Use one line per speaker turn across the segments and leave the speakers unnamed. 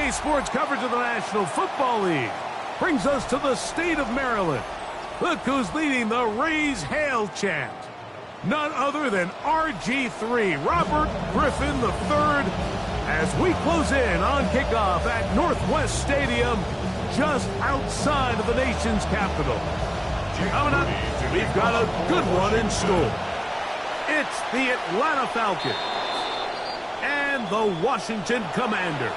Today's sports coverage of the National Football League brings us to the state of Maryland. Look who's leading the Raise Hail chant. None other than RG3, Robert Griffin III, as we close in on kickoff at Northwest Stadium, just outside of the nation's capital. Coming up, we've got a good one in store. It's the Atlanta Falcons and the Washington Commanders.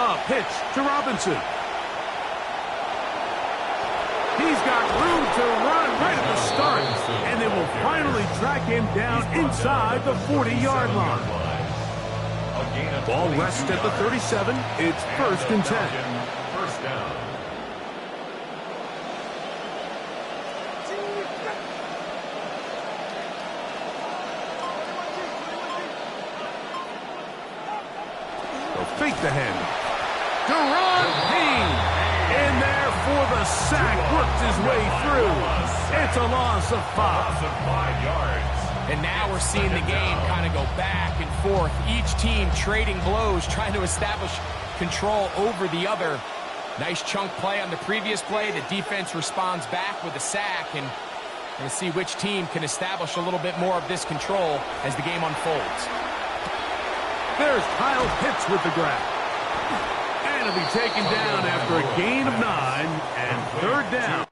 A pitch to Robinson. He's got room to run right at the start, and they will finally track him down inside the 40-yard line. Ball rests at the 37. It's 1st and 10.
First down.
They'll fake the hand. Deron Payne in there for the sack, worked his way through. It's a loss of 5.
Loss of 5 yards.
And now we're seeing the game kind of go back and forth. Each team trading blows, trying to establish control over the other. Nice chunk play on the previous play. The defense responds back with a sack, and we're going to see which team can establish a little bit more of this control as the game unfolds.
There's Kyle Pitts with the grab. And he'll be taken down after a gain of 9 and 3rd down.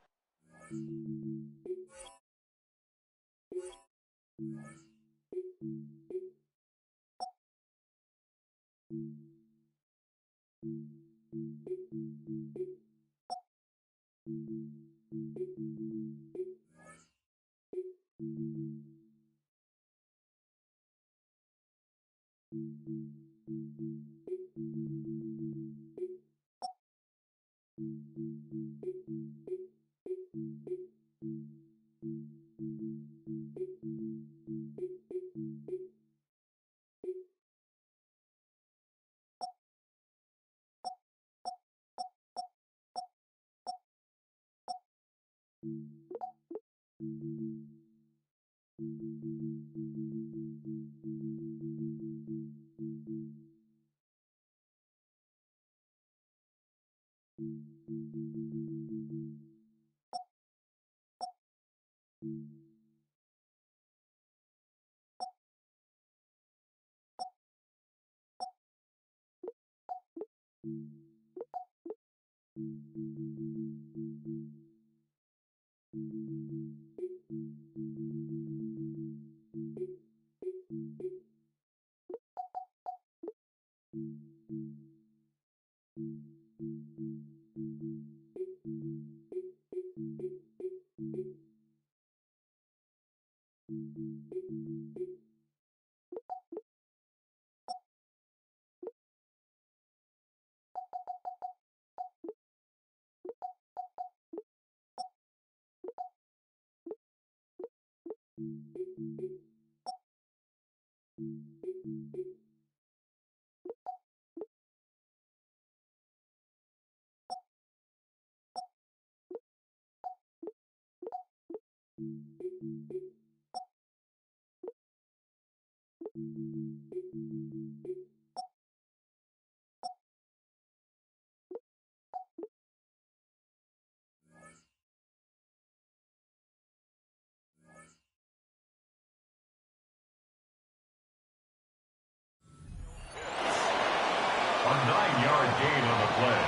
A 9-yard gain on the play.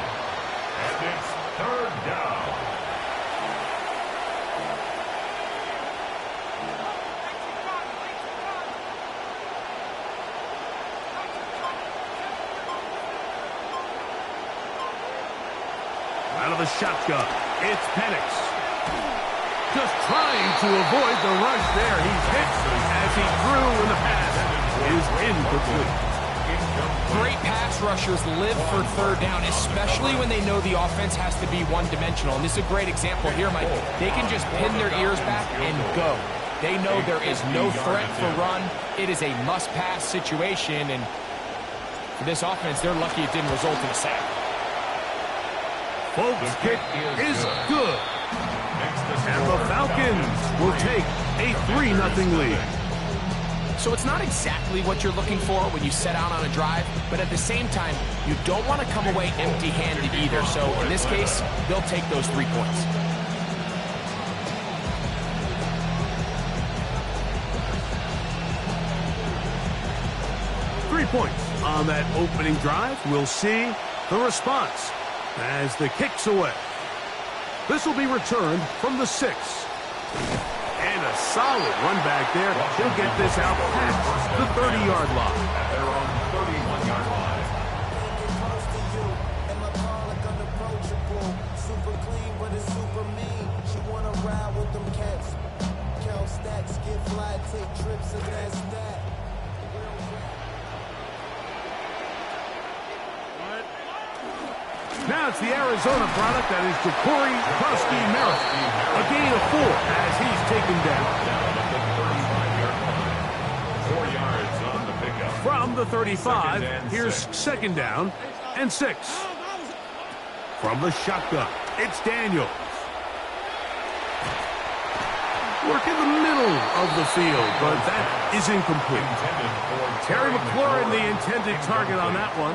And it's 3rd down.
Out of the shotgun, it's Penix. Just trying to avoid the rush there. He's hit as he threw, and the pass is incomplete.
Great pass rushers live for 3rd down, especially when they know the offense has to be one-dimensional. And this is a great example here, Mike. They can just pin their ears back and go. They know there is no threat for run. It is a must-pass situation, and for this offense, they're lucky it didn't result in a sack.
Folks, kick is good. And the Falcons will take a 3-0 lead.
So it's not exactly what you're looking for when you set out on a drive, but at the same time, you don't want to come away empty-handed either. So in this case, they'll take those 3 points.
Points on that opening drive. We'll see the response as the kick's away. This will be returned from the 6. And a solid run back there. He'll get this out past the 30-yard line.
At their own 31-yard line.
Super clean, but it's super mean. She wanna ride with them cats. Count stacks, get fly, take trips, and that's that.
Now it's the Arizona product that is Ja'Cory Merritt. A gain of 4 as he's taken down.
Down at the 35-yard line. 4 yards on the pickup.
From the 35, here's second down and 6. From the shotgun, it's Daniels. Work in the middle of the field, but that is incomplete. Terry McLaurin, the intended target on that one.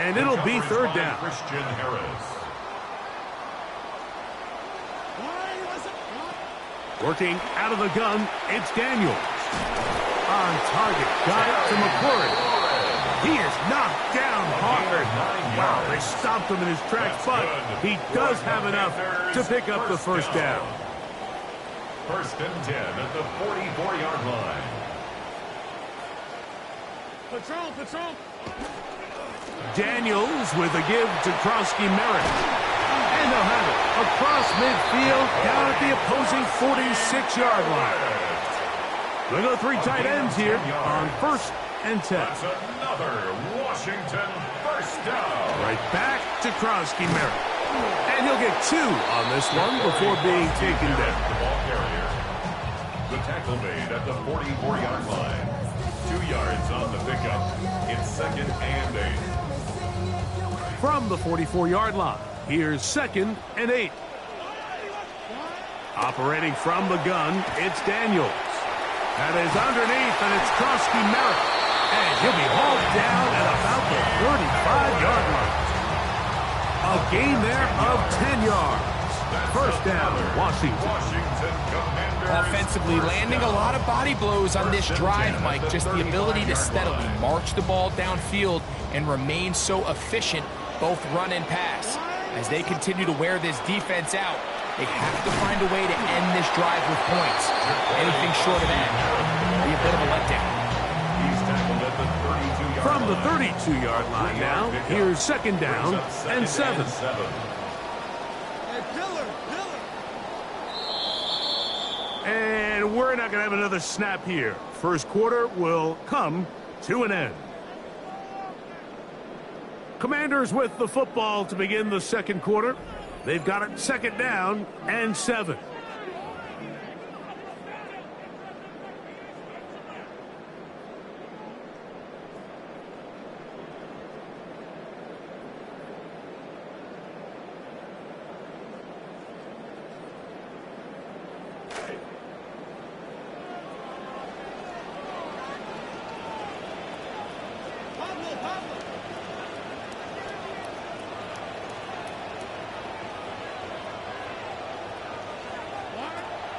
And it'll be third down.
Christian Harris.
Working out of the gun, it's Daniels. On target, got it to McLaurin. He is knocked down hard. Wow, they stopped him in his tracks, but he does have enough to pick up the first down.
First and 10 at the 44-yard line.
Patrol. Daniels with a give to Merritt. And they'll have it across midfield down at the opposing 46-yard line. We'll go 3 tight ends here on first and 10.
That's another Washington first down.
Right back to Merritt. And he'll get 2 on this one before being taken down.
The ball carrier. The tackle made at the 44-yard line. 2 yards on the pickup. It's second and 8.
From the 44-yard line, here's second and 8. Operating from the gun, it's Daniels. That is underneath, and it's Merritt. And he'll be hauled down at about the 35-yard line. A gain there of 10 yards. First down, Washington.
Offensively, landing a lot of body blows on this drive, Mike. Just the ability to steadily march the ball downfield and remain so efficient, both run and pass. As they continue to wear this defense out, they have to find a way to end this drive with points. Anything short of that will be a bit of a letdown.
He's tackled at the 32-yard
From the
line.
32-yard line now, here's second down and 7. And we're not going to have another snap here. First quarter will come to an end. Commanders with the football to begin the second quarter. They've got it second down and 7.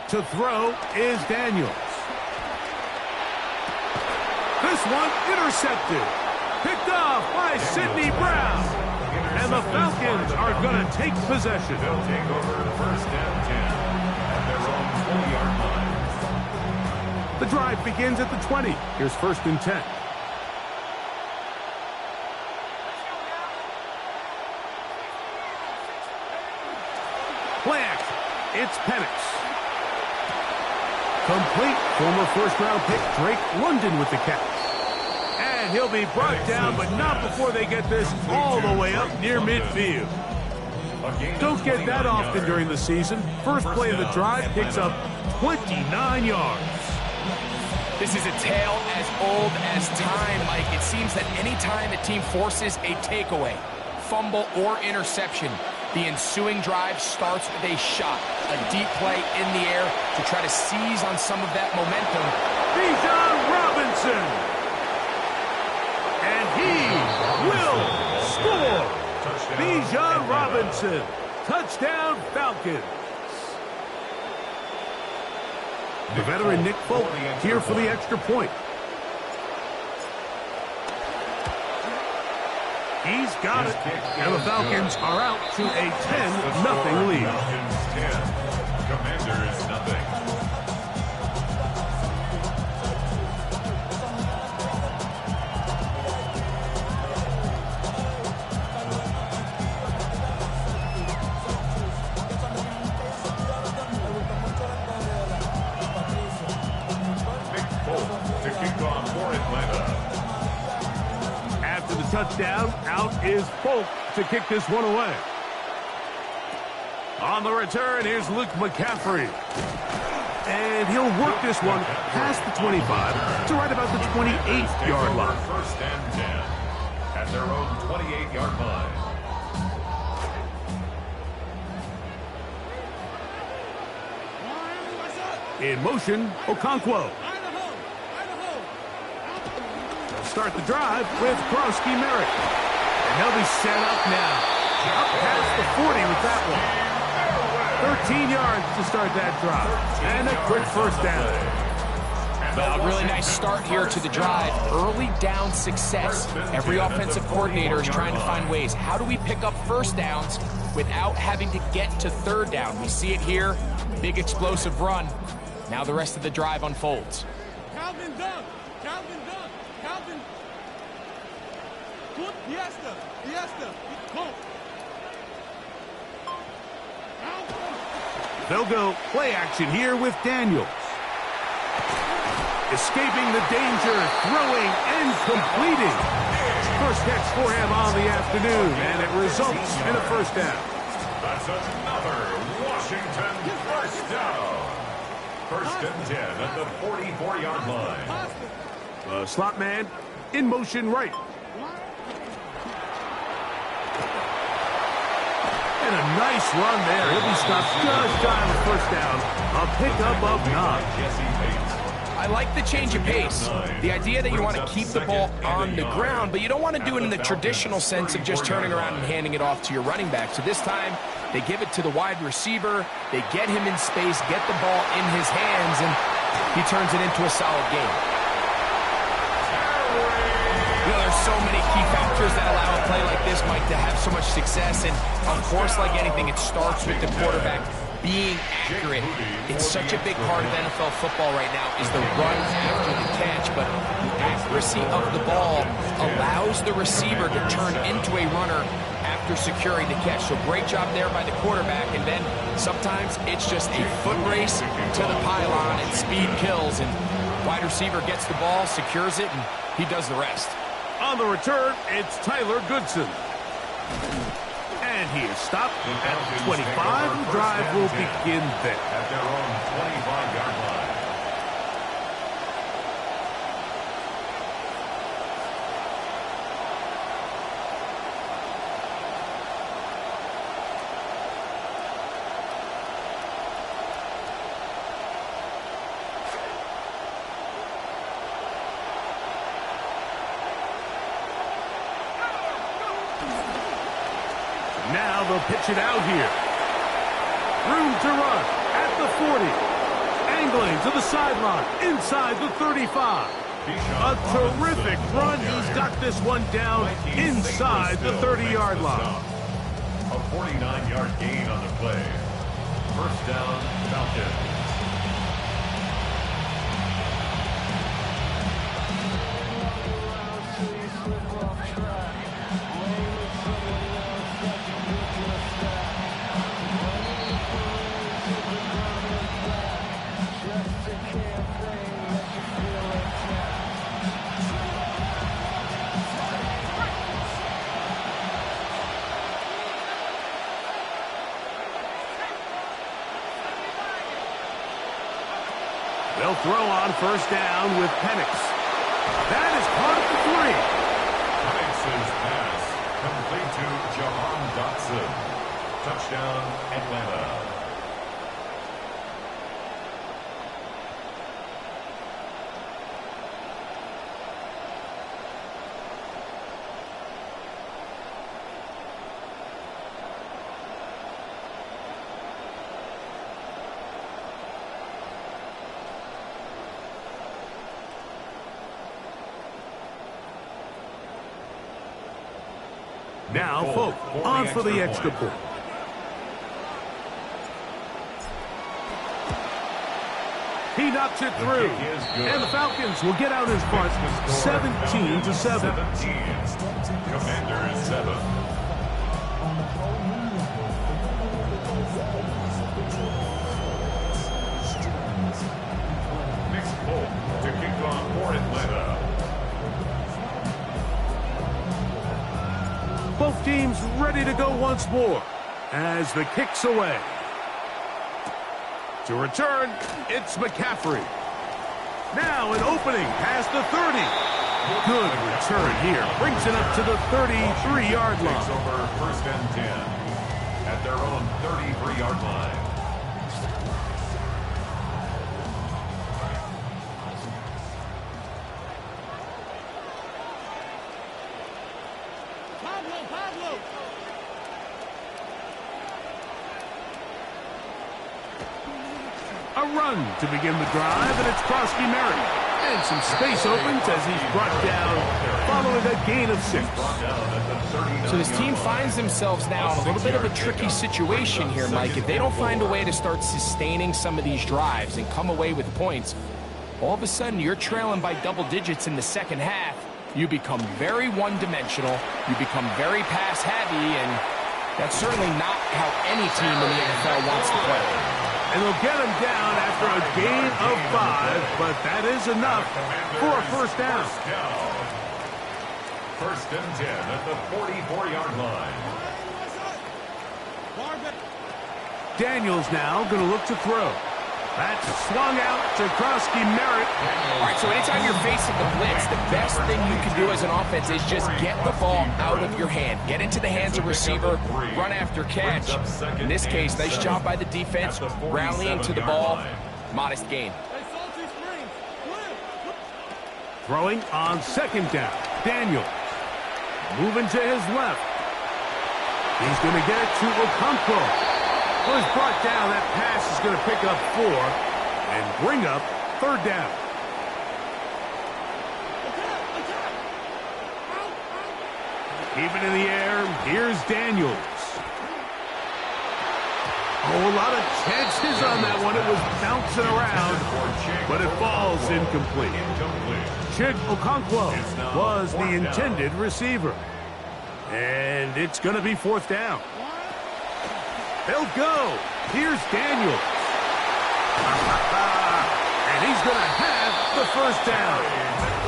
To throw is Daniels. This one intercepted. Picked off by Sidney Brown. And the Falcons are going to take possession.
They'll take over first and 10 at their own 20-yard line.
The drive begins at the 20. Here's first and 10. Play action. It's Penix. Complete. Former first-round pick Drake London with the catch. And he'll be brought down, but not before they get this all the way up near midfield. Don't get that often during the season. First play of the drive picks up 29 yards.
This is a tale as old as time, Mike. It seems that any time a team forces a takeaway, fumble, or interception, The ensuing drive starts with a shot, a deep play in the air to try to seize on some of that momentum.
Bijan Robinson. And he will score. Bijan Robinson. Touchdown, Falcons. The veteran Nick Folk here for the extra point. He's got it. And the Falcons are out to a 10-0 lead.
Falcons 10, Commanders nothing.
Touchdown. Out is Folk to kick this one away. On the return, here's Luke McCaffrey. And he'll work this one past the 25 to right about the 28-yard line.
First and 10 at their own 28-yard line.
In motion, Okonkwo. Start the drive with Krosky Merrick. And he'll be set up now. Up past the 40 with that one. 13 yards to start that drive. And a quick first down.
A really nice start here to the drive. Early down success. Every offensive coordinator is trying to find ways. How do we pick up first downs without having to get to third down? We see it here. Big explosive run. Now the rest of the drive unfolds.
Calvin Dunk. Calvin Dunk. Calvin. Good. Fiesta. Go.
They'll go play action here with Daniels. Escaping the danger, throwing and completing. First catch for him on the afternoon, and it results in a first down.
That's another Washington first down. First and 10 at the 44-yard line.
The slot man in motion right. And a nice run there. He'll be stopped just shy of the first down. A pickup of 9.
I like the change of pace. The idea that you want to keep the ball on the ground, but you don't want to do it in the traditional sense of just turning around and handing it off to your running back. So this time, they give it to the wide receiver. They get him in space, get the ball in his hands, and he turns it into a solid game. You know, there's so many key factors that allow a play like this, Mike, to have so much success. And, of course, like anything, it starts with the quarterback being accurate. It's such a big part of NFL football right now is the run after the catch, but the accuracy of the ball allows the receiver to turn into a runner after securing the catch. So great job there by the quarterback, and then sometimes it's just a foot race to the pylon and speed kills, and wide receiver gets the ball, secures it, and he does the rest.
On the return, it's Tyler Goodson. And he is stopped at 25. The drive will begin there.
At their own 25-yard line.
Now they'll pitch it out here. Room to run at the 40. Angling to the sideline inside the 35. A terrific run. He's got this one down inside the 30-yard line.
A 49-yard gain on the play. First down, Falcons.
They'll throw on first down with Penix. That is caught at the 3.
Penix's pass complete to Jahan Dotson. Touchdown, Atlanta.
Now, Folk, on for the extra point. He knocks it through. And the Falcons will get out in front 17-7.
Commanders 7. Next Folk to kick off for Atlanta.
Both teams ready to go once more as the kick's away. To return, it's McCaffrey. Now an opening past the 30. Good return here. Brings it up to the 33-yard line.
Takes over 1st and 10 at their own 33-yard line.
Pablo.
A run to begin the drive, and it's Krosky Merritt. And some space opens as he's brought down following a gain of 6.
So this team finds themselves now in a little bit of a tricky situation here, Mike. If they don't find a way to start sustaining some of these drives and come away with points, all of a sudden you're trailing by double digits in the second half. You become very one-dimensional. You become very pass-heavy, and that's certainly not how any team in the NFL wants to play.
And they'll get him down after a gain of 5, but that is enough for a first down.
1st and 10 at the 44-yard line.
Daniels now going to look to throw. That's swung out to Krosky Merritt.
All right, so anytime you're facing the blitz, the best thing you can do as an offense is just get the ball out of your hand. Get into the hands of receiver, run after catch. In this case, nice job by the defense, rallying to the ball. Modest gain.
Throwing on 2nd down. Daniels moving to his left. He's going to get it to Okonkwo. Was brought down. That pass is going to pick up 4 and bring up 3rd down. Keep it in the air. Here's Daniels. Oh, a lot of chances on that one. It was bouncing around, but it falls incomplete. Chig Okonkwo was the intended receiver. And it's going to be 4th down. They'll go. Here's Daniels. And he's going to have the first down.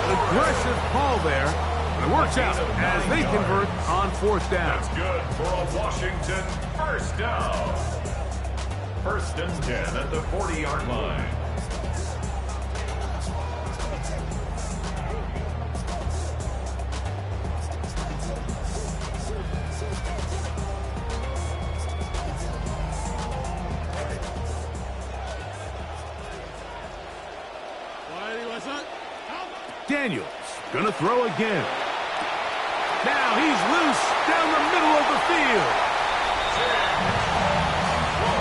An aggressive call there. It works out as they convert on 4th down.
That's good for a Washington first down. 1st and 10 at the 40-yard line.
Daniels gonna throw again. Now he's loose down the middle of the field.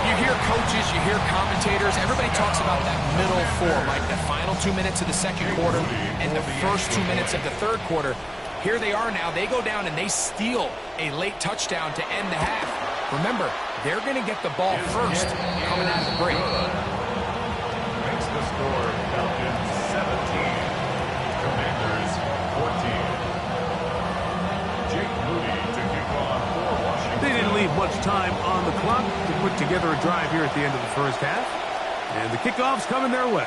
You hear coaches, you hear commentators, everybody talks about that middle 4, like the final 2 minutes of the 2nd quarter and the first 2 minutes of the 3rd quarter. Here they are now. They go down and they steal a late touchdown to end the half. Remember, they're going to get the ball first coming out of the break.
Makes the score Falcons 17. Commanders 14. Jake Moody to kick off for Washington.
They didn't leave much time on the clock to put together a drive here at the end of the first half. And the kickoff's coming their way.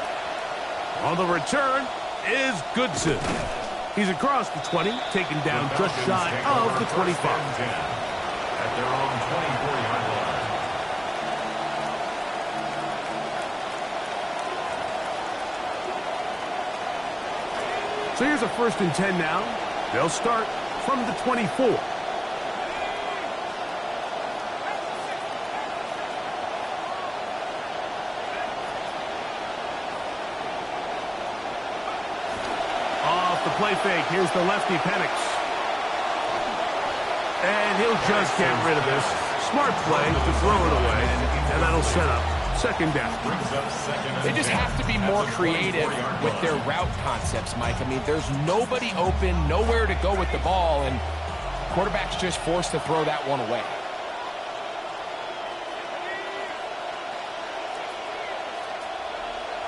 On the return is Goodson. He's across the 20, taken down just shy of the 25.
At their own 24-yard line.
So here's a 1st and 10 now. They'll start from the 24. the play fake. Here's the lefty, Penix. And he'll just get rid of this. Smart play to throw it away, and that'll set up second down.
They just have to be more creative with their route concepts, Mike. I mean, there's nobody open, nowhere to go with the ball, and quarterback's just forced to throw that one away.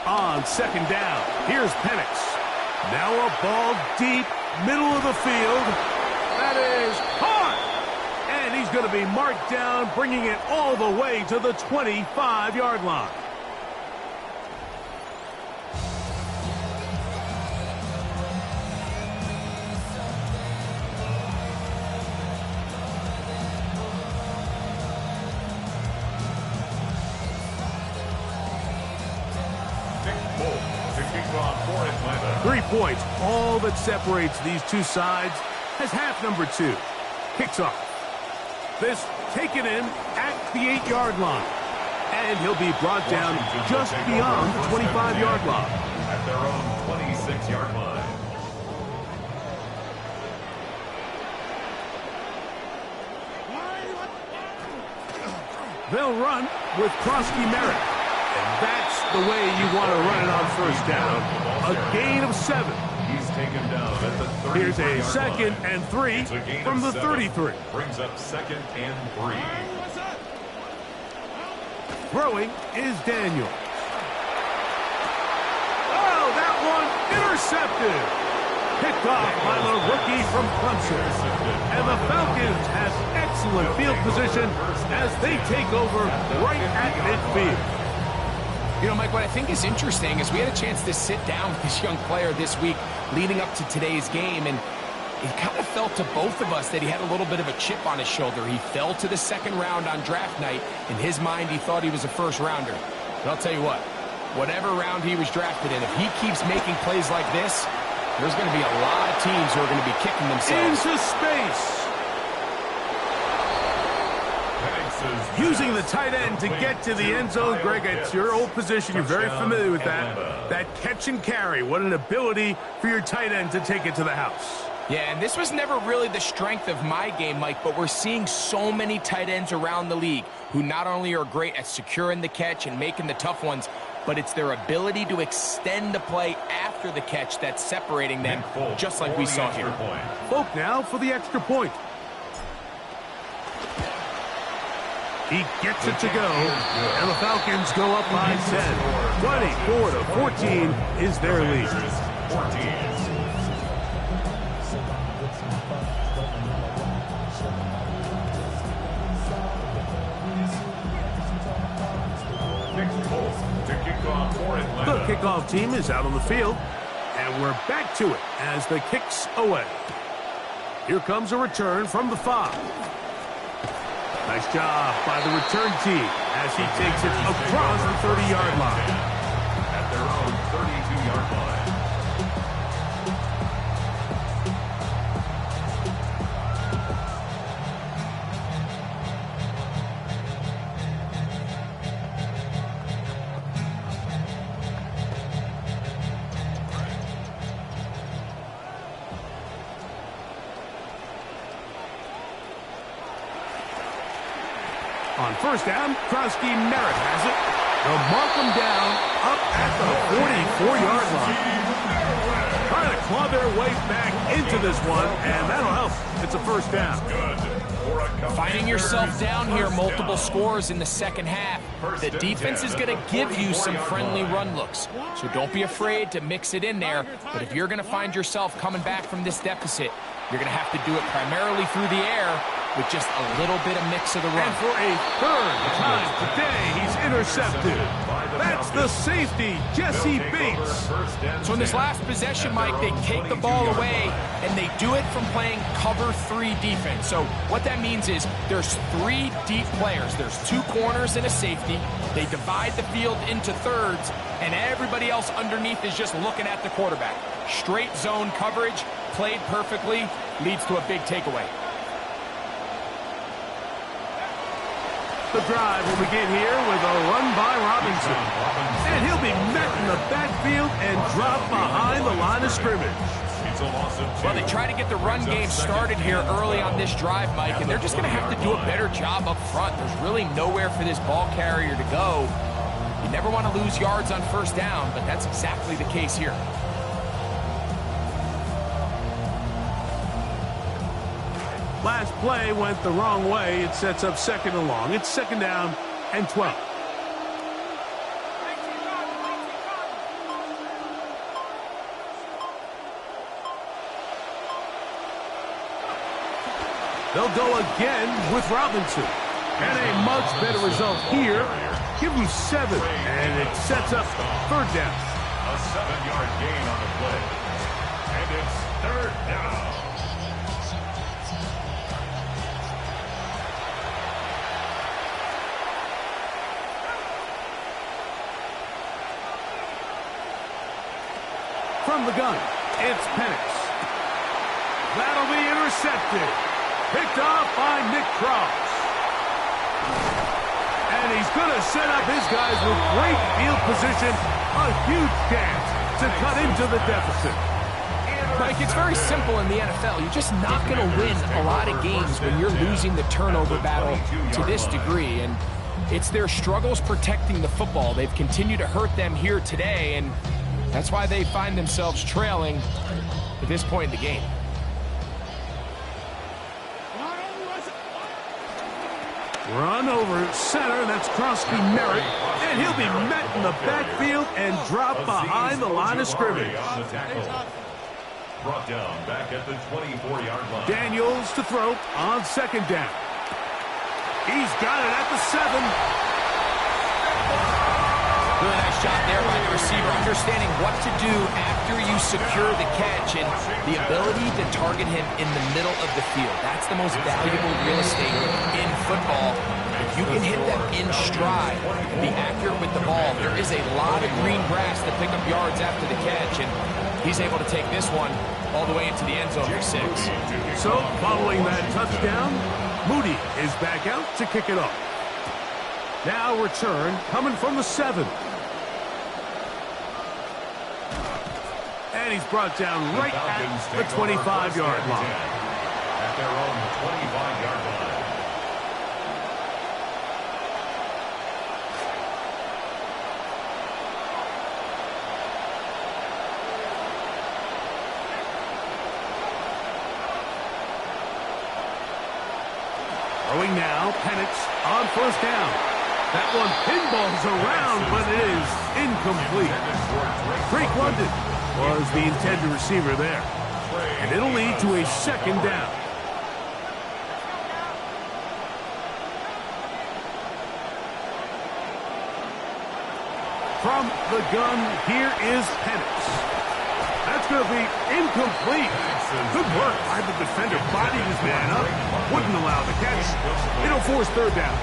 On second down, here's Penix. Now a ball deep, middle of the field. That is caught. And he's going to be marked down, bringing it all the way to the 25-yard line.
To kick off for Atlanta.
3 points, all that separates these two sides, as half number 2 kicks off. This taken in at the 8-yard line. And he'll be brought down just beyond the 25-yard line.
At their own 26-yard line.
They'll run with Krosky Merritt. And that's the way you want to run it on first down. A gain of 7.
He's taken down at the 33-yard line.
Here's a second and 3 from the 33.
Brings up second and 3.
Throwing is Daniel. Oh, that one intercepted. Picked off by the rookie from Clemson. And the Falcons have excellent field position as they take over right at midfield.
You know, Mike, what I think is interesting is we had a chance to sit down with this young player this week leading up to today's game, and it kind of felt to both of us that he had a little bit of a chip on his shoulder. He fell to the second round on draft night. In his mind, he thought he was a first-rounder. But I'll tell you what, whatever round he was drafted in, if he keeps making plays like this, there's going to be a lot of teams who are going to be kicking themselves.
Into space. Using the tight end to get to the end zone. Greg, it's your old position. You're very familiar with that. That catch and carry. What an ability for your tight end to take it to the house.
Yeah, and this was never really the strength of my game, Mike, but we're seeing so many tight ends around the league who not only are great at securing the catch and making the tough ones, but it's their ability to extend the play after the catch that's separating them, just like we saw here.
Folk now for the extra point. He gets it to go, and the Falcons go up by 10. 24-14 is their lead.
14.
The kickoff team is out on the field, and we're back to it as the kicks away. Here comes a return from the 5. Nice job by the return team as he takes it across the 30-yard line.
At their own 32-yard line.
On first down, Krosky Merritt has it. They'll mark him down up at the 44-yard line. Trying to claw their way back into this one, and that'll help. It's a first down.
Finding yourself down here, multiple scores in the second half. The defense is going to give you some friendly run looks, so don't be afraid to mix it in there. But if you're going to find yourself coming back from this deficit, you're going to have to do it primarily through the air with just a little bit of mix of the run.
And for a third time today, he's intercepted. That's the safety, Jesse Bates.
So in this last possession, Mike, they take the ball away, and they do it from playing cover 3 defense. So what that means is there's 3 deep players. There's 2 corners and a safety. They divide the field into thirds, and everybody else underneath is just looking at the quarterback. Straight zone coverage, played perfectly, leads to a big takeaway.
The drive will begin here with a run by Robinson. And he'll be met in the backfield and dropped behind the line of scrimmage.
It's a loss of 2.
Well, they try to get the run game started here early on this drive, Mike, and they're just going to have to do a better job up front. There's really nowhere for this ball carrier to go. You never want to lose yards on first down, but that's exactly the case here.
Last play went the wrong way. It sets up 2nd and long. It's 2nd down and 12. They'll go again with Robinson. And a much better result here. Give him 7, and it sets up 3rd down.
A 7-yard gain on the play. And it's 3rd down.
From the gun, it's Penix. That'll be intercepted. Picked off by Nick Cross. And he's going to set up his guys with great field position. A huge chance to cut into the deficit.
Mike, it's very simple in the NFL. You're just not going to win a lot of games when you're losing the turnover battle to this degree. And it's their struggles protecting the football. They've continued to hurt them here today, and that's why they find themselves trailing at this point in the game.
Run over center, that's Crosby Merritt, and he'll be met in the backfield and dropped behind the line of scrimmage.
Brought down back at the 24-yard line.
Daniels to throw on 2nd down. He's got it at the 7.
Really nice job there by the receiver, understanding what to do after you secure the catch and the ability to target him in the middle of the field. That's the most valuable real estate in football. If you can hit them in stride and be accurate with the ball, there is a lot of green grass to pick up yards after the catch, and he's able to take this one all the way into the end zone for 6.
So, following that touchdown, Moody is back out to kick it off. Now return coming from the 7. And he's brought down right at the 25-yard line.
At their own 25-yard line.
Throwing now, Penix on 1st down. That one pinballs around, but it is incomplete. Drake London was the intended receiver there. And it'll lead to a 2nd down. From the gun, here is Penix. That's going to be incomplete. Good work by the defender. Bodied his man up. Wouldn't allow the catch. It'll force 3rd down.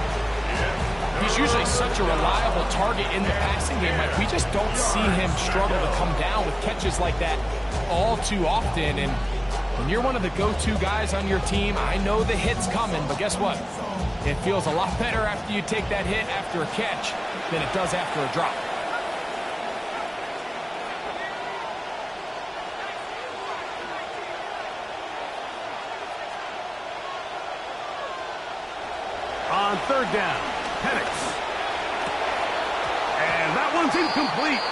He's usually such a reliable target in the passing game. Like, we just don't see him struggle to come down with catches like that all too often. And when you're one of the go-to guys on your team, I know the hit's coming, but guess what? It feels a lot better after you take that hit after a catch than it does after a drop.
On 3rd down, Penix. And that one's incomplete.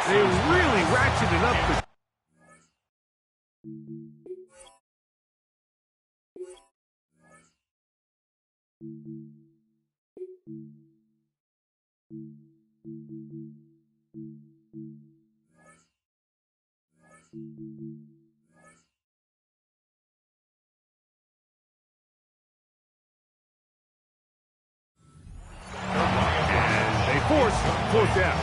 They really ratcheted up the... Force 4th down.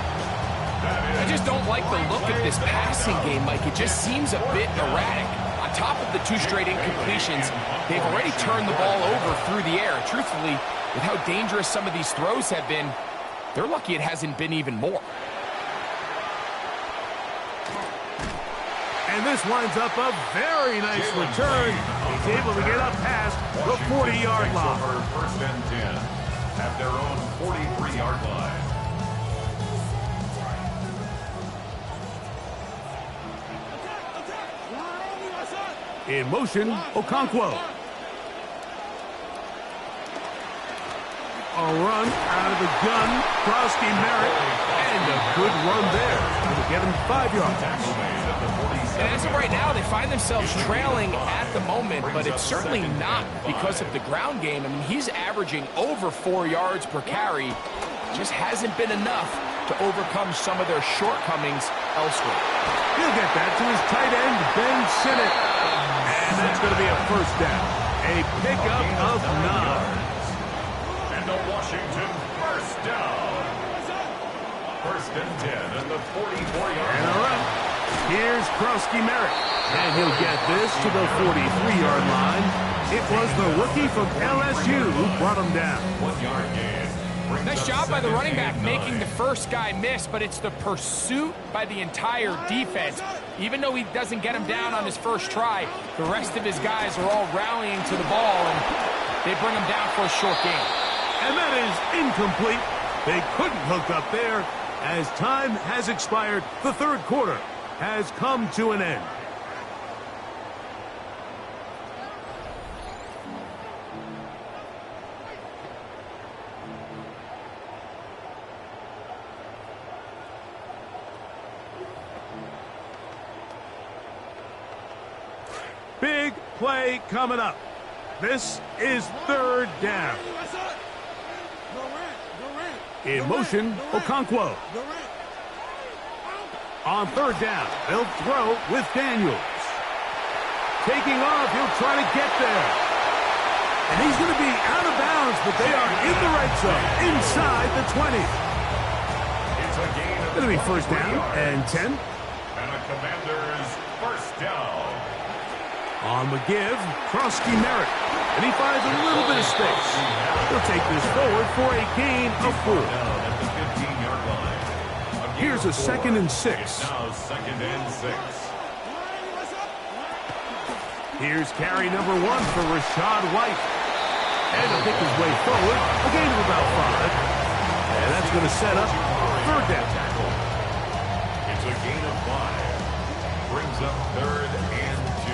I just don't like the look of this passing game, Mike. It just seems a bit erratic. On top of the 2 straight incompletions, they've already turned the ball over through the air. Truthfully, with how dangerous some of these throws have been, they're lucky it hasn't been even more.
And this winds up a very nice return. He's able to get up past the 40-yard line.
1st and 10 at their own 43-yard line.
In motion, Okonkwo. A run out of the gun. Krosky Merritt. And a good run there. That'll get him 5 yards.
And as of right now, they find themselves trailing at the moment, but it's certainly not because of the ground game. I mean, he's averaging over 4 yards per carry. Just hasn't been enough to overcome some of their shortcomings elsewhere.
He'll get that to his tight end, Ben Sinnott. And that's going to be a first down. A pickup of 9.
And the Washington first down. First and 10 at the 44-yard
And a run. Here's Krosky Merritt. And he'll get this to the 43-yard line. It was the rookie from LSU who brought him down.
1 yard gain.
Nice job by the running back making the first guy miss, but it's the pursuit by the entire defense. Even though he doesn't get him down on his first try, the rest of his guys are all rallying to the ball, and they bring him down for a short gain.
And that is incomplete. They couldn't hook up there. As time has expired, the third quarter has come to an end. Big play coming up. This is third down. In motion, Okonkwo. On third down, they'll throw with Daniels. Taking off, he'll try to get there. And he's going to be out of bounds, but they are in the red zone, inside the 20.
It's a gain of
Going to be first down and 10.
And a Commander's first down.
On the give, Krosky Merritt. And he finds a little bit of space. He'll take this forward for a gain of 4.
Down at the 15-yard line.
Here's a 2nd and 6.
Now 2nd and 6.
Here's carry number 1 for Rashad White. And he'll pick his way forward. A gain of about 5. And that's going to set up third down.
It's a gain of 5. Brings up 3rd and 2.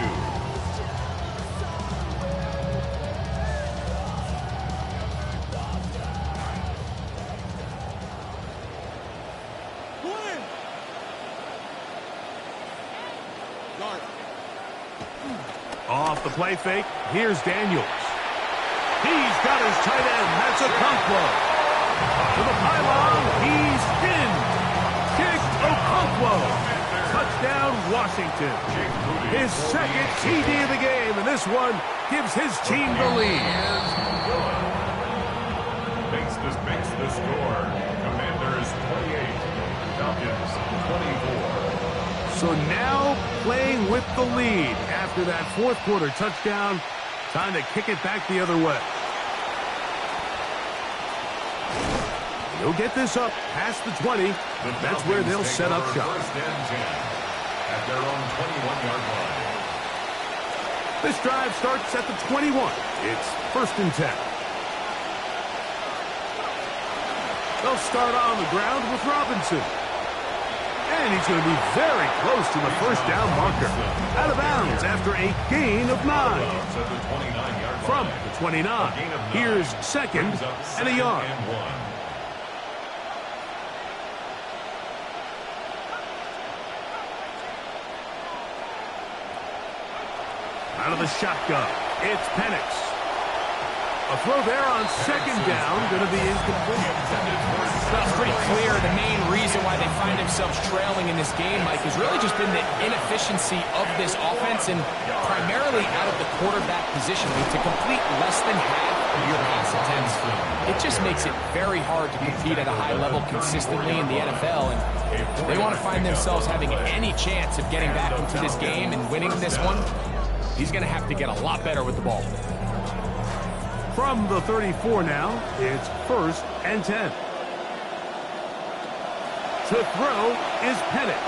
Off the play fake, here's Daniels. He's got his tight end, that's Okonkwo. To the pylon, he's in. Kick Okonkwo. Touchdown, Washington. His second TD of the game, and this one gives his team the lead.
Makes the score. Commanders 28, Falcons 24.
So now playing with the lead after that fourth quarter touchdown. Time to kick it back the other way. He'll get this up past the 20. That's where they'll set up shop.
First and 10 at their own 21-yard line.
This drive starts at the 21. It's first and 10. They'll start on the ground with Robinson. And he's going to be very close to the first down marker. Out of bounds after a gain of 9. From the 29. Here's 2nd and a yard. Out of the shotgun, it's Penix. A throw there on 2nd down, going to be incomplete.
Well, it's pretty clear the main reason why they find themselves trailing in this game, Mike, has really just been the inefficiency of this offense and primarily out of the quarterback position. I mean, to complete less than half of your pass attempts, it just makes it very hard to compete at a high level consistently in the NFL. And they want to find themselves having any chance of getting back into this game and winning this one. He's going to have to get a lot better with the ball.
From the 34 now, it's first and 10. To throw is Penix.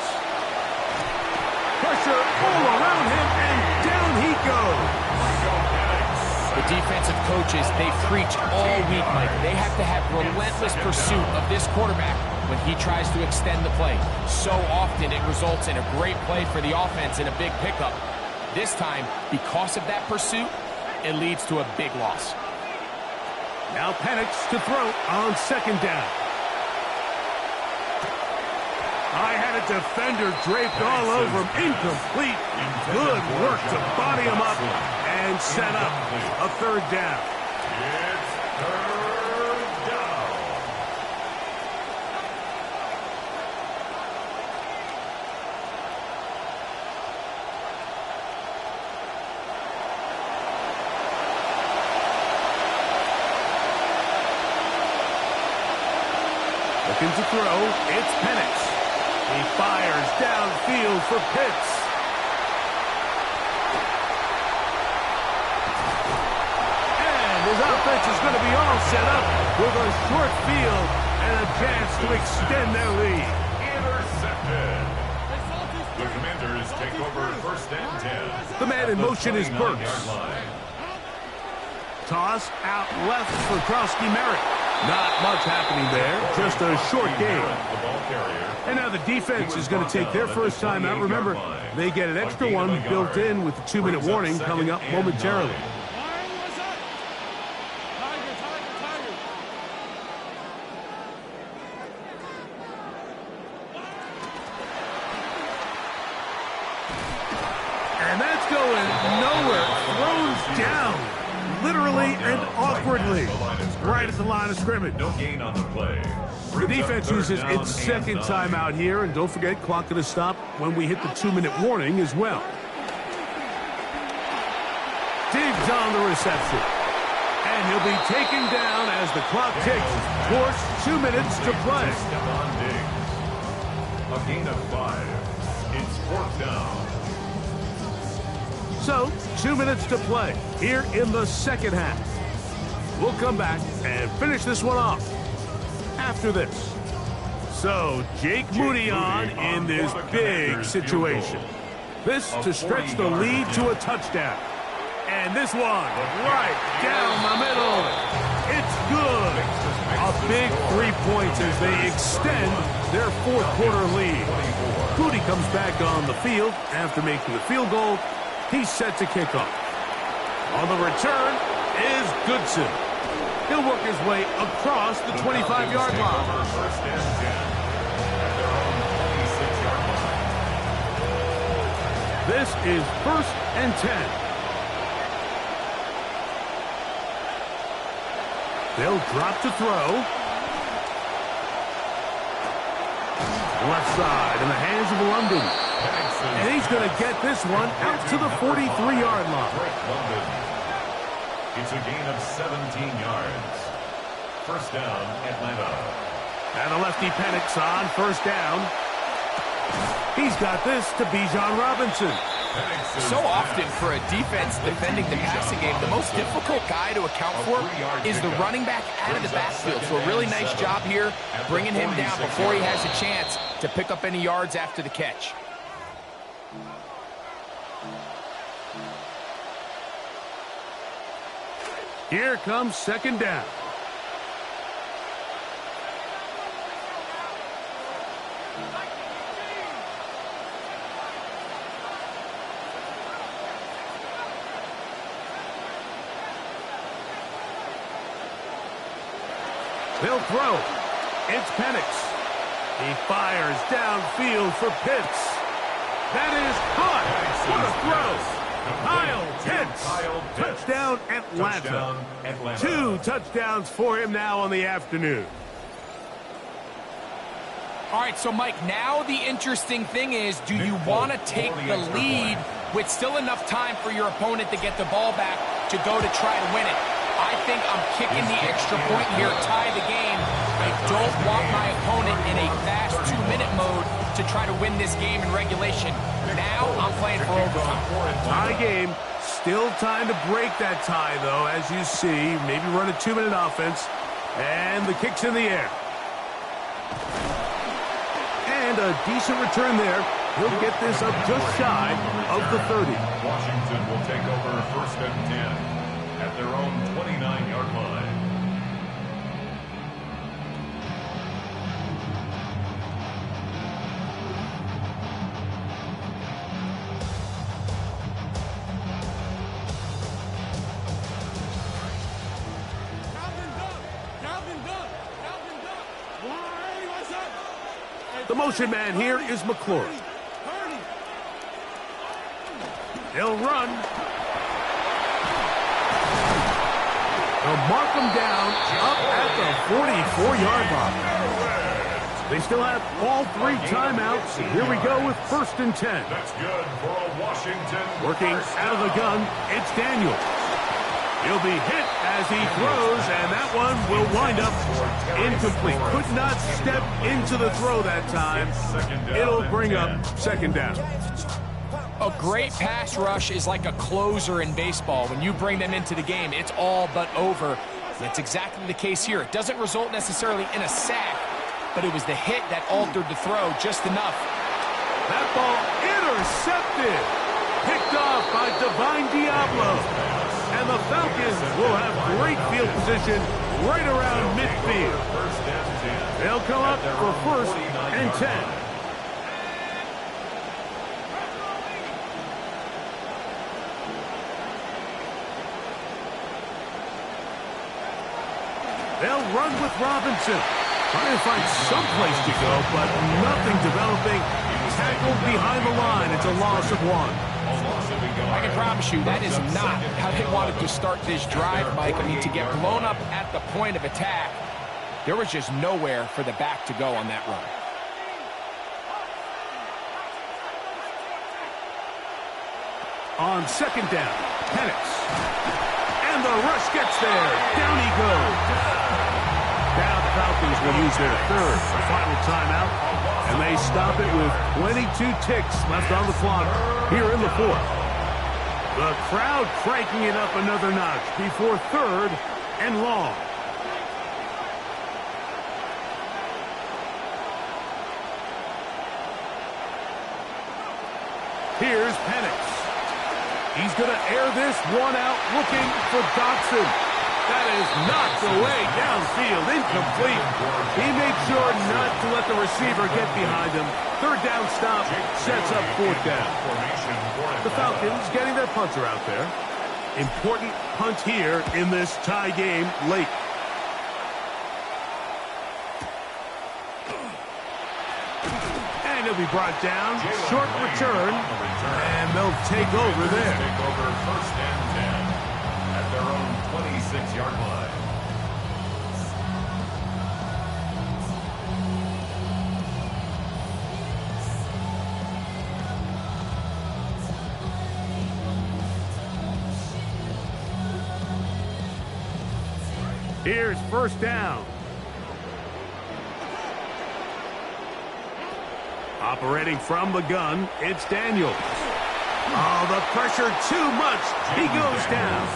Pressure all around him, and down he goes.
The defensive coaches, they preach all week, Mike. They have to have relentless pursuit of this quarterback when he tries to extend the play. So often it results in a great play for the offense and a big pickup. This time, because of that pursuit, it leads to a big loss.
Now Penix to throw on second down. I had a defender draped all over him. Incomplete. Good work to body him up and set up a third down.
It's third down.
Looking to throw, it's Penix. He fires downfield for Pitts. And his offense is going to be all set up with a short field and a chance to extend their lead.
Intercepted. The Commanders take over first and 10.
The man in motion is Burks.
49-yard line.
Toss out left for Krosky Merritt. Not much happening there, just a short game.
The ball carrier.
And now the defense is going to take their first time out. Remember, they get an extra one built in with the 2-minute warning coming up momentarily. And that's going nowhere. Throws down. Literally and awkwardly, right at the line of scrimmage.
No gain on the play.
The defense uses its second timeout here, and don't forget, clock going to stop when we hit the 2-minute warning as well. Diggs on the reception, and he'll be taken down as the clock ticks towards 2 minutes to play.
Stephon Diggs. A gain of 5. It's fourth down.
So, 2 minutes to play here in the second half. We'll come back and finish this one off after this. So, Jake Moody on in this big situation. This to stretch the lead to a touchdown. And this one right down the middle. It's good. A big 3 points as they extend their fourth quarter lead. Moody comes back on the field after making the field goal. He's set to kick off. On the return is Goodson. He'll work his way across the 25-yard line.
First and 10 at their own 26-yard line.
This is first and 10. They'll drop to throw. Left side in the hands of London. And he's going to get this one out to the 43-yard line.
It's a gain of 17 yards. First down, Atlanta.
And a lefty Penix on first down. He's got this to Bijan Robinson.
So often for a defense defending the passing game, the most difficult guy to account for is the running back out of the backfield. So a really nice job here bringing him down before he has a chance to pick up any yards after the catch.
Here comes second down. They'll throw. It's Penix. He fires downfield for Pitts. That is caught. What a throw. Kyle Pitts. Touchdown, Atlanta. 2 touchdowns for him now on the afternoon.
All right, so Mike, now the interesting thing is, do you want to take the lead with still enough time for your opponent to get the ball back to go to try to win it? I think I'm kicking the extra point here, tie the game. I don't want my opponent in a fast 2-minute mode to try to win this game in regulation. Now I'm playing for overtime.
Tie game. Still time to break that tie, though, as you see. Maybe run a 2-minute offense. And the kick's in the air. And a decent return there. He'll get this up just shy of the 30.
Washington will take over first and 10 at their own 29-yard line.
The motion man here is McClure. He'll run. They'll mark him down up at the 44-yard line. They still have all 3 timeouts. Here we go with 1st and 10.
That's good for a Washington.
Working out of the gun, it's Daniel. He'll be hit as he throws, and that one will wind up incomplete. Could not step into the throw that time. It'll bring up 2nd down.
A great pass rush is like a closer in baseball. When you bring them into the game, it's all but over. That's exactly the case here. It doesn't result necessarily in a sack, but it was the hit that altered the throw just enough.
That ball intercepted. Picked off by Divine Diablo. And the Falcons will have great field position right around midfield. They'll come up for 1st and 10. They'll run with Robinson. Trying to find some place to go, but nothing developing. Tackled behind the line. It's a loss of 1.
I can promise you that is not how they wanted to start this drive, Mike. I mean, to get blown up at the point of attack, there was just nowhere for the back to go on that run.
On 2nd down, Penix. And the rush gets there. Down he goes. Now the Falcons will use their 3rd final timeout, and they stop it with 22 ticks left on the clock here in the 4th. The crowd cranking it up another notch before 3rd and long. Here's Penix. He's going to air this one out, looking for Dotson. That is knocked away downfield, incomplete. He made sure not to let the receiver get behind him. 3rd down stop sets up 4th down. The Falcons getting their punter out there. Important punt here in this tie game late. And he'll be brought down. Short return. And they'll take over there.
Take over 1st and 10 at their own 26-yard line.
Here's 1st down. Operating from the gun, it's Daniels. Oh, the pressure too much. He goes down.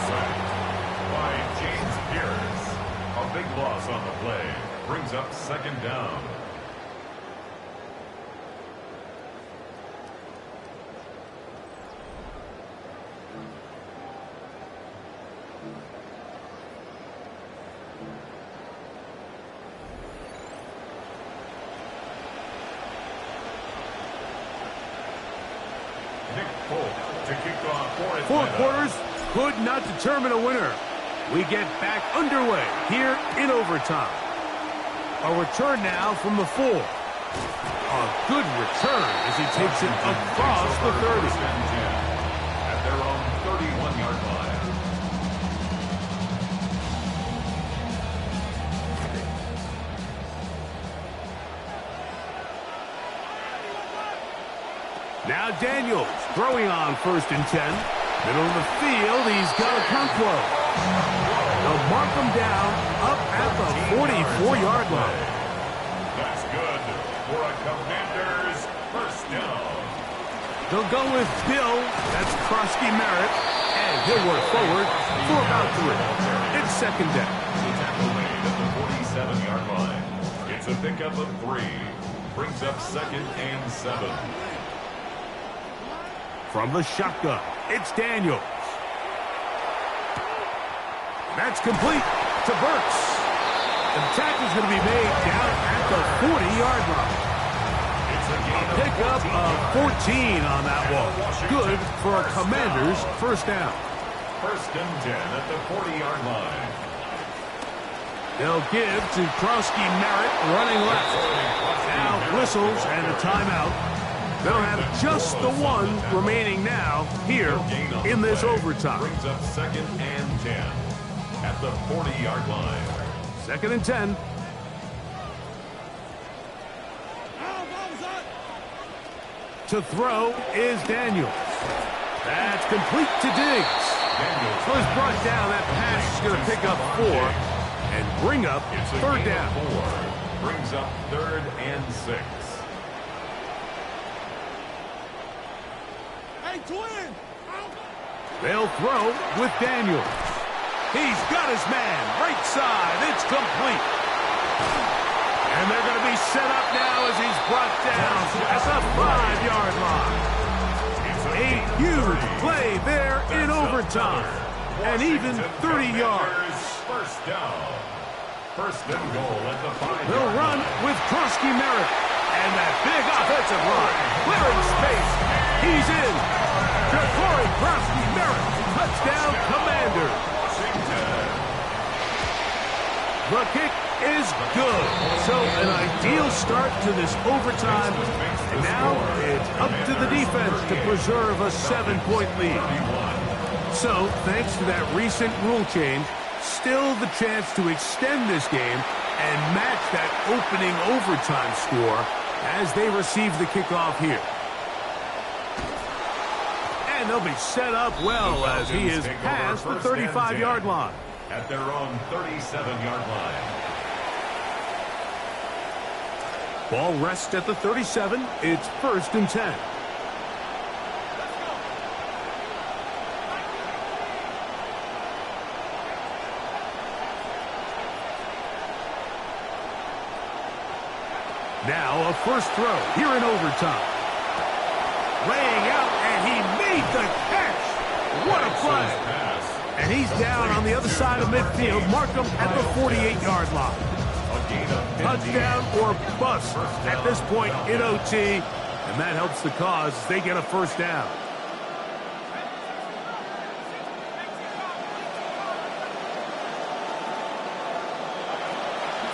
By James Pierce. A big loss on the play. Brings up 2nd down. To kick off
4 quarters could not determine a winner. We get back underway here in overtime. A return now from the 4. A good return as he takes it across the 30.
At their own 31-yard line.
Now Daniels throwing on 1st and 10. Middle of the field, he's got to come close. They'll mark him down up at the 44-yard line.
That's good for a Commanders 1st down.
They'll go with Bill, that's Krosky Merritt, and he'll work forward for about 3. It's 2nd down.
Tackle made at the 47-yard line. It's a pickup of 3. Brings up 2nd and 7.
From the shotgun, it's Daniels. That's complete to Burks. The tackle's going to be made down at the 40-yard line. A pickup of 14 on that one. Good for a Commanders 1st down.
1st and 10 at the 40-yard line.
They'll give to Krosky Merritt running left. Now whistles and a timeout. They'll have just the one remaining now here in this overtime.
Brings up 2nd and 10 at the 40-yard line.
2nd and 10. To throw is Daniels. That's complete to Diggs. So he's brought down. That pass is going to pick up 4 and bring up 3rd down.
4 brings up 3rd and 6.
Hey, twin!
They'll throw with Daniels. He's got his man. Right side. It's complete. And they're going to be set up now as he's brought down at the 5-yard line. A huge play there in overtime. And even 30 yards.
First down. 1st and goal at the 5-yard line.
They'll run with Krosky Merritt. And that big offensive line. Clearing space. He's in. Corey Krosky Merritt. Touchdown, Commanders. The kick is good. So an ideal start to this overtime. And now it's up to the defense to preserve a 7-point lead. So thanks to that recent rule change, still the chance to extend this game and match that opening overtime score as they receive the kickoff here. And they'll be set up well as he is past the 35-yard line.
At their own 37-yard line.
Ball rests at the 37. It's 1st and 10. Now a first throw here in overtime. Laying out, and he made the catch. What a play. And he's down on the other side of midfield. Mark him at the 48-yard line. Touchdown or bust at this point in OT. And that helps the cause as they get a first down.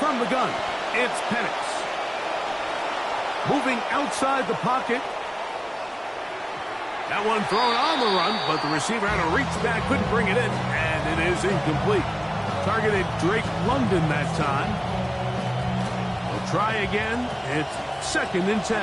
From the gun, it's Penix. Moving outside the pocket. That one thrown on the run, but the receiver had to reach back, couldn't bring it in, and it is incomplete. Targeted Drake London that time. We'll try again. It's 2nd and 10.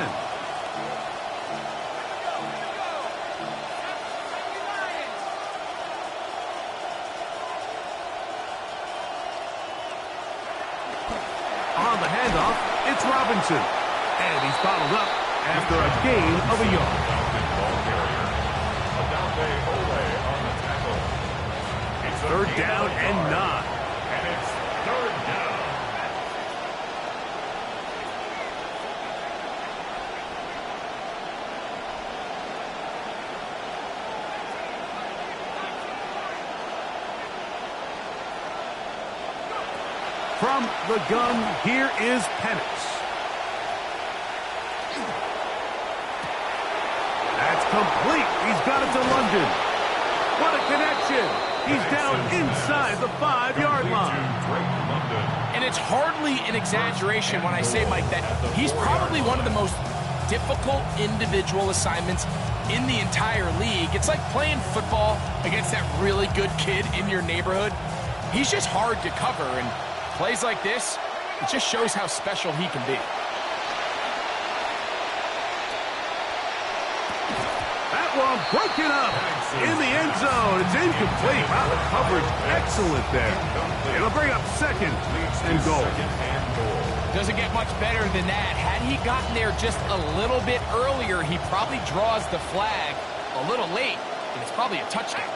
On the handoff, it's Robinson. And he's bottled up after a gain of a yard. It's 3rd down and 9.
And it's 3rd down.
From the gun, here is Penix. That's complete. He's got it to London. What a connection. He's down inside the 5-yard line.
And it's hardly an exaggeration when I say, Mike, that he's probably one of the most difficult individual assignments in the entire league. It's like playing football against that really good kid in your neighborhood. He's just hard to cover, and plays like this, it just shows how special he can be.
That one broken up in the end zone. It's incomplete. Wow, the coverage excellent there. It'll bring up 2nd and goal.
Doesn't get much better than that. Had he gotten there just a little bit earlier, he probably draws the flag a little late, and it's probably a touchdown.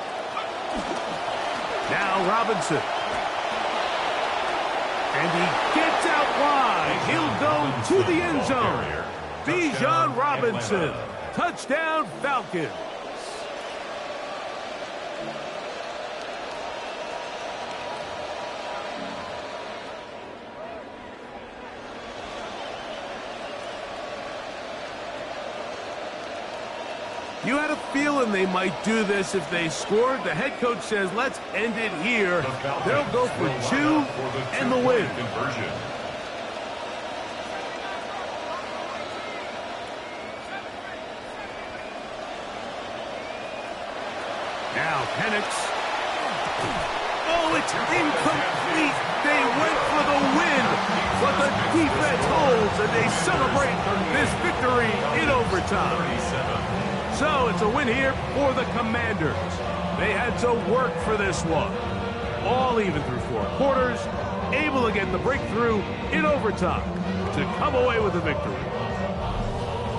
Now Robinson. And he gets out wide. He'll go to the end zone. Bijan Robinson. Touchdown, Falcons. You had a feeling they might do this if they scored. The head coach says, let's end it here. They'll go for 2 and the win. Now Penix. Oh, it's incomplete. They went for the win, but the defense holds, and they celebrate this victory in overtime. So it's a win here for the Commanders. They had to work for this one. All even through 4 quarters, able to get the breakthrough in overtime to come away with the victory.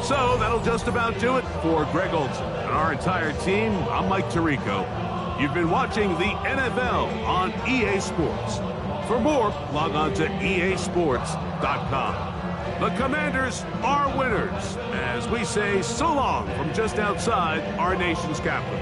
So that'll just about do it for Greg Olson and our entire team. I'm Mike Tirico. You've been watching the NFL on EA Sports. For more, log on to easports.com. The Commanders are winners, as we say so long from just outside our nation's capital.